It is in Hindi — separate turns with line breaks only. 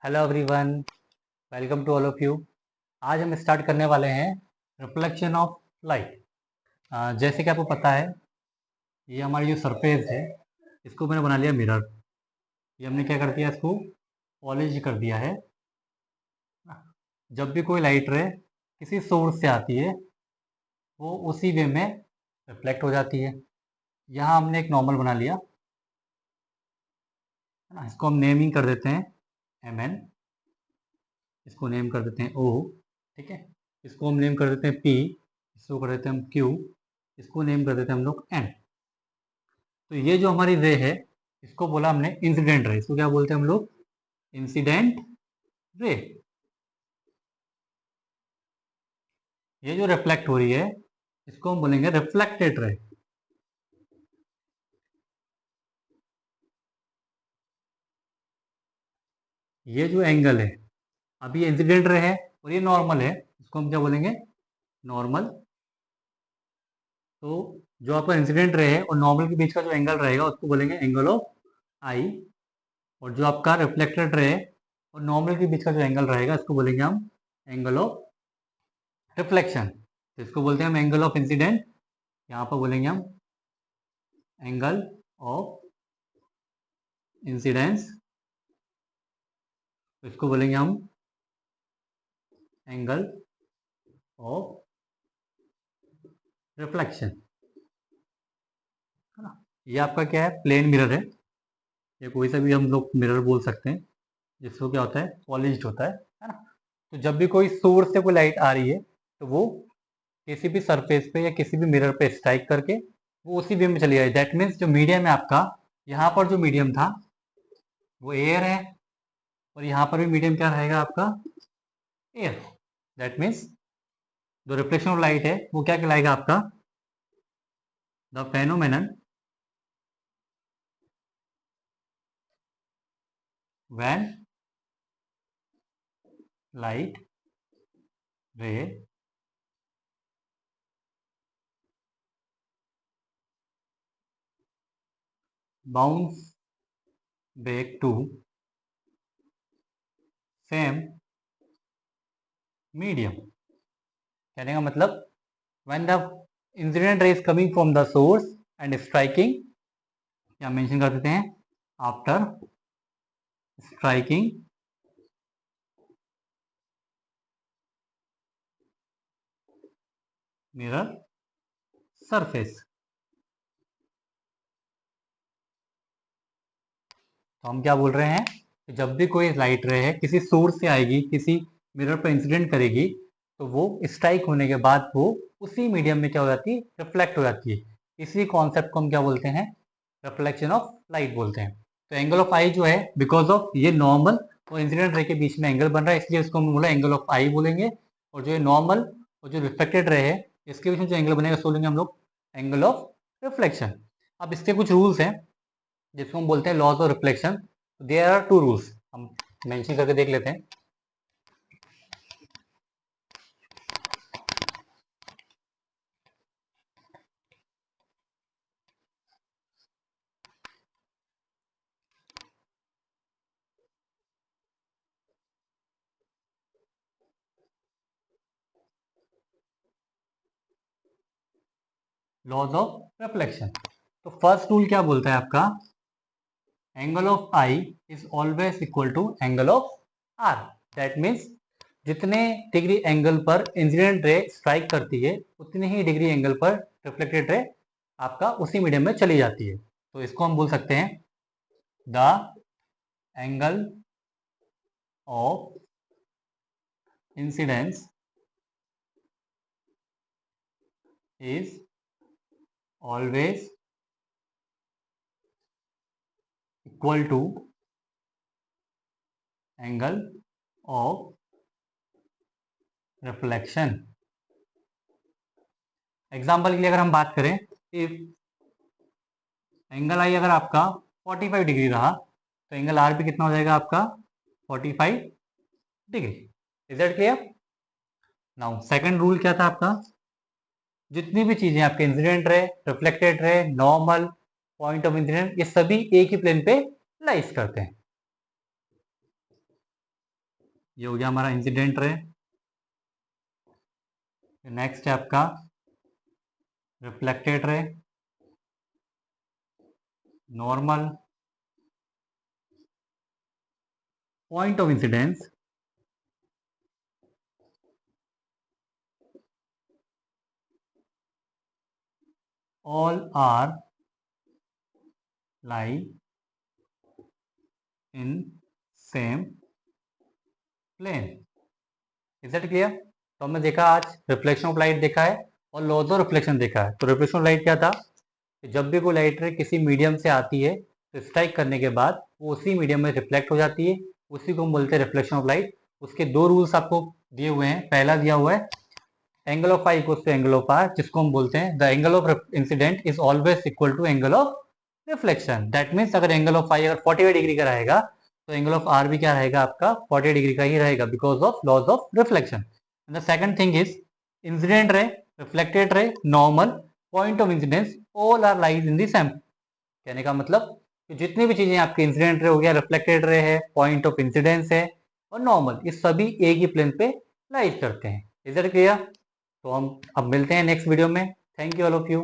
Hello everyone, welcome to all of you. आज हम स्टार्ट करने वाले हैं रिफ्लेक्शन ऑफ लाइट। जैसे कि आपको पता है, ये हमारी जो सरफेस है, इसको मैंने बना लिया मिरर। ये हमने क्या कर दिया, इसको पॉलिश कर दिया है। जब भी कोई लाइट रे किसी सोर्स से आती है, वो उसी वे में रिफ्लेक्ट हो जाती है। यहाँ हमने एक नॉर्मल बना लिया, है ना। इसको हम नेमिंग कर देते हैं mn, इसको नेम कर देते हैं O, ठीक है। इसको हम नेम कर देते हैं P, इसको कर देते हैं हम Q, इसको नेम कर देते हैं हम लोग N। तो ये जो हमारी रे है, इसको बोला हमने इंसिडेंट रे। इसको क्या बोलते हैं हम लोग? Incident ray. ये जो रिफ्लेक्ट हो रही है, इसको हम बोलेंगे रिफ्लेक्टेड रे। ये जो एंगल है, अभी ये इंसिडेंट रे है और ये नॉर्मल है, इसको हम क्या बोलेंगे? नॉर्मल। तो जो आपका इंसिडेंट रे है और नॉर्मल के बीच का जो एंगल रहेगा, उसको बोलेंगे एंगल ऑफ आई। और जो आपका रिफ्लेक्टेड रे और नॉर्मल के बीच का जो एंगल रहेगा, इसको बोलेंगे हम एंगल ऑफ रिफ्लेक्शन। तो इसको बोलते हैं हम एंगल ऑफ इंसिडेंट, यहाँ पर बोलेंगे हम एंगल ऑफ इंसिडेंस, तो इसको बोलेंगे हम एंगल ऑफ रिफ्लेक्शन, है ना। ये आपका क्या है? प्लेन मिरर है। ये कोई सा भी हम लोग मिरर बोल सकते हैं, जिसको क्या होता है? पॉलिश्ड होता है ना। तो जब भी कोई सोर्स से कोई लाइट आ रही है, तो वो किसी भी सरफेस पे या किसी भी मिरर पे स्ट्राइक करके वो उसी वे में चली जाए। दैट मीन्स जो मीडियम है आपका, यहाँ पर जो मीडियम था वो एयर है, और यहाँ पर भी मीडियम क्या रहेगा आपका? एयर। दैट मीन्स जो रिफ्लेक्शन ऑफ लाइट है, वो क्या कहलाएगा आपका? The phenomenon when light ray bounce back to same medium. कहने का मतलब, when the incident ray is coming from the source and striking, या मेंशन कर देते हैं आफ्टर स्ट्राइकिंग मिरर सरफेस। तो हम क्या बोल रहे हैं कि जब भी कोई लाइट रे है किसी सोर्स से आएगी, किसी मिरर पर इंसिडेंट करेगी, तो वो स्ट्राइक होने के बाद वो उसी मीडियम में क्या हो जाती है? रिफ्लेक्ट हो जाती है। इसी कॉन्सेप्ट को हम क्या बोलते हैं? रिफ्लेक्शन ऑफ लाइट बोलते हैं। तो एंगल ऑफ आई जो है, बिकॉज ऑफ ये नॉर्मल और इंसिडेंट रे के बीच में एंगल बन रहा है, इसलिए उसको हम बोला एंगल ऑफ आई बोलेंगे। और जो ये नॉर्मल और जो रिफ्लेक्टेड रे है, इसके बीच में जो एंगल बनेगा, उसको बोलेंगे हम लोग एंगल ऑफ रिफ्लेक्शन। अब इसके कुछ रूल्स हैं, जिसको हम बोलते हैं laws of reflection. There are two rules, हम मेंशन करके देख लेते हैं। Laws of reflection. तो फर्स्ट रूल क्या बोलता है आपका? Angle of i is always equal to angle of r. That means जितने डिग्री एंगल पर इंसिडेंट रे स्ट्राइक करती है, उतनी ही डिग्री एंगल पर रिफ्लेक्टेड रे आपका उसी मीडियम में चली जाती है। तो इसको हम बोल सकते हैं the angle of incidence is always equal to angle of reflection. Example के लिए अगर हम बात करें, इफ एंगल आई अगर आपका 45 डिग्री रहा, तो एंगल आर भी कितना हो जाएगा आपका? 45 degree. Is that clear? Now second rule क्या था आपका? जितनी भी चीजें आपके इंसिडेंट रहे, रिफ्लेक्टेड रहे, नॉर्मल, पॉइंट ऑफ इंसिडेंट, ये सभी एक ही प्लेन पे लाइज करते हैं। ये हो गया हमारा इंसिडेंट रे। नेक्स्ट है आपका reflected ray, normal, point of incidence, all are lie in same plane। Is that clear? तो हमने देखा आज रिफ्लेक्शन ऑफ लाइट देखा है और लॉज ऑफ रिफ्लेक्शन देखा है। तो रिफ्लेक्शन ऑफ लाइट क्या था कि जब भी कोई लाइट रे किसी मीडियम से आती है तो स्ट्राइक करने के बाद वो उसी मीडियम में रिफ्लेक्ट हो जाती है, उसी को हम बोलते हैं रिफ्लेक्शन ऑफ लाइट। उसके दो रूल्स आपको दिए हुए हैं। पहला दिया हुआ है angle of phi equals to angle of r, जिसको हम बोलते हैं the angle of incident is always equal to angle of reflection. That means अगर एंगल ऑफ फाई अगर 45 डिग्री का रहेगा तो एंगल ऑफ आर भी क्या रहेगा आपका 40 डिग्री का ही रहेगा, because of laws of reflection. The second thing is incident ray, reflected ray, normal, point of incidence, all are lies in the same. कहने का मतलब कि जितनी भी चीजें आपके इंसिडेंट रे हो गया, रिफ्लेक्टेड रे है, पॉइंट ऑफ इंसिडेंस है और नॉर्मल, ये सभी एक ही प्लेन पे लाइज करते हैं। Is that clear? तो हम अब मिलते हैं नेक्स्ट वीडियो में। Thank you all of you.